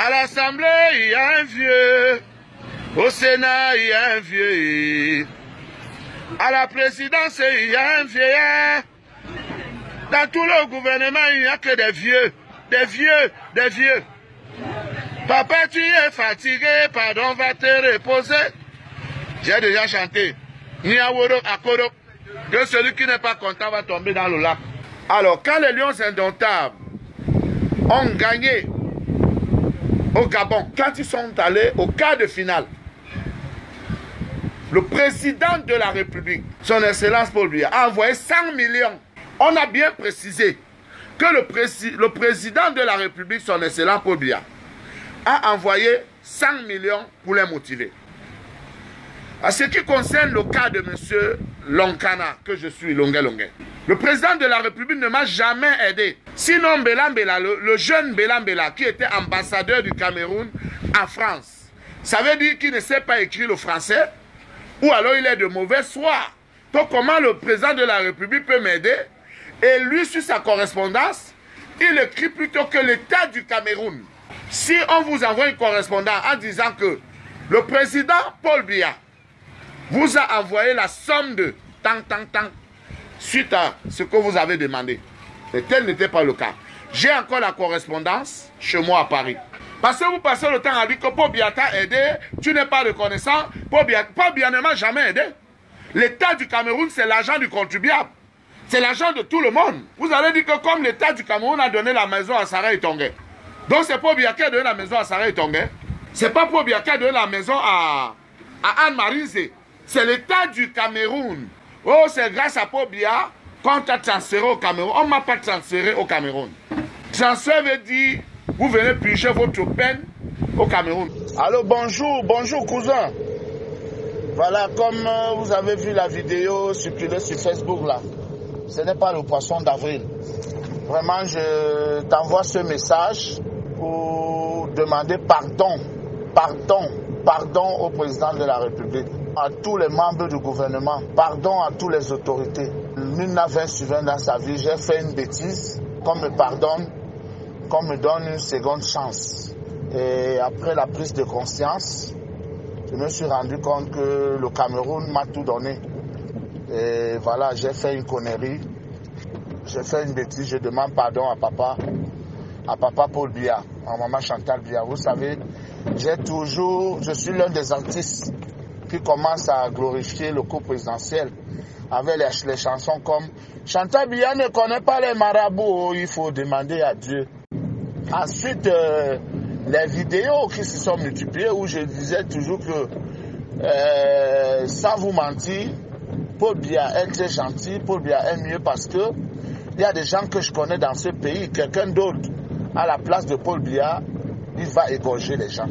À l'Assemblée, il y a un vieux. Au Sénat, il y a un vieux. À la présidence, il y a un vieillard. Dans tout le gouvernement, il n'y a que des vieux. Des vieux, des vieux. Papa, tu es fatigué, pardon, va te reposer. J'ai déjà chanté. Niaworo Akoro. Que celui qui n'est pas content va tomber dans le lac. Alors, quand les Lions indomptables ont gagné au Gabon, quand ils sont allés au quart de finale, le président de la République, son Excellence Paul Biya, a envoyé 100 millions. On a bien précisé que le président de la République, son Excellence Paul Biya, a envoyé 100 millions pour les motiver. À ce qui concerne le cas de M. Lonkana, que je suis, Longué, le président de la République ne m'a jamais aidé. Sinon, Mbela, le jeune Mbela, qui était ambassadeur du Cameroun en France, ça veut dire qu'il ne sait pas écrire le français, ou alors il est de mauvaise foi. Donc comment le président de la République peut m'aider? Et lui, sur sa correspondance, il écrit plutôt que l'État du Cameroun. Si on vous envoie une correspondance en disant que le président Paul Biya vous a envoyé la somme de tant, suite à ce que vous avez demandé. Et tel n'était pas le cas. J'ai encore la correspondance chez moi à Paris. Parce que vous passez le temps à dire que Paul Biya t'a aidé, tu n'es pas reconnaissant. Paul Biya ne m'a jamais aidé. L'État du Cameroun, c'est l'argent du contribuable. C'est l'argent de tout le monde. Vous allez dire que comme l'État du Cameroun a donné la maison à Sarah Etongué, donc c'est Paul Biya qui a donné la maison à Sarah Etongué. C'est pas Paul Biya qui a donné la maison à Anne-Marie Zé. C'est l'État du Cameroun. Oh, c'est grâce à Paul Biya qu'on t'a transféré au Cameroun. On ne m'a pas transféré au Cameroun. Transfert veut dire, vous venez purger votre peine au Cameroun. Allô, bonjour cousin. Voilà, comme vous avez vu la vidéo circuler sur Facebook là, ce n'est pas le poisson d'avril. Vraiment, je t'envoie ce message pour demander pardon au président de la République, à tous les membres du gouvernement, pardon à toutes les autorités. Nul n'a 20 sur 20 dans sa vie, j'ai fait une bêtise, qu'on me pardonne, qu'on me donne une seconde chance. Et après la prise de conscience, je me suis rendu compte que le Cameroun m'a tout donné. Et voilà, j'ai fait une connerie, j'ai fait une bêtise, je demande pardon à papa Paul Biya, à maman Chantal Biya. Vous savez, je suis l'un des artistes qui commence à glorifier le coup présidentiel avec les chansons comme Chantal Biya ne connaît pas les marabouts, il faut demander à Dieu. Ensuite, les vidéos qui se sont multipliées où je disais toujours que sans vous mentir, Paul Biya est très gentil, Paul Biya est mieux parce que il y a des gens que je connais dans ce pays, quelqu'un d'autre à la place de Paul Biya, il va égorger les gens.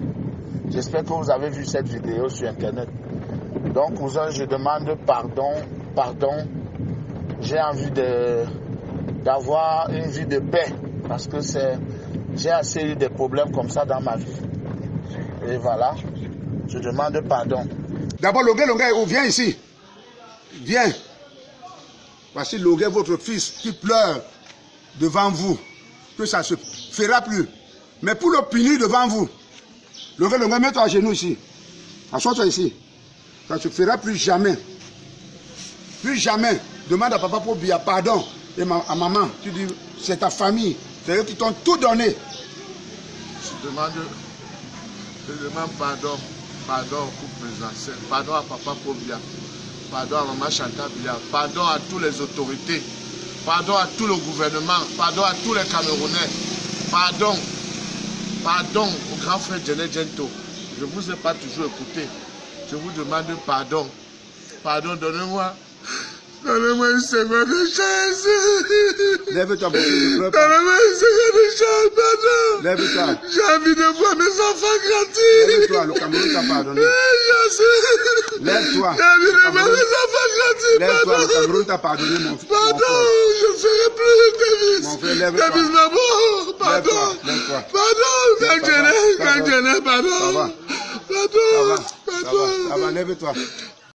J'espère que vous avez vu cette vidéo sur Internet. Donc, cousin, je demande pardon. J'ai envie d'avoir une vie de paix parce que j'ai assez eu des problèmes comme ça dans ma vie. Et voilà, je demande pardon. D'abord, Longué, viens ici. Viens. Voici Longué, votre fils, qui pleure devant vous. Que ça ne se fera plus. Mais pour le punir devant vous, Longué, mets-toi à genoux ici. Assois-toi ici. Ça ne se fera plus jamais. Plus jamais. Demande à papa Paul Biya pardon. Et à maman, tu dis, c'est ta famille. C'est eux qui t'ont tout donné. Je demande pardon pour présidentiel. Pardon à papa Paul Biya. Pardon à maman Chantal Biya. Pardon à toutes les autorités. Pardon à tout le gouvernement. Pardon à tous les Camerounais. Pardon au grand frère Djené Djento. Je ne vous ai pas toujours écouté. Je vous demande pardon. Pardon, donnez-moi une seconde de chance. Lève-toi, mon fils, ne pleure pas. Donnez-moi une seconde de chance, pardon. Lève-toi. J'ai envie de voir mes enfants grandir. Lève-toi, le Cameroun t'a pardonné. Lève-toi. J'ai envie de voir mes enfants grandir, Lève-toi, pardon. le Cameroun t'a pardonné, mon frère. Pardon, je ne ferai plus Davis. Mon frère, lève-toi. Davis Nabo, pardon. Lève-toi. Pardon, quand Djené, pardon. Ça va. Pardon. Ça va, lève-toi.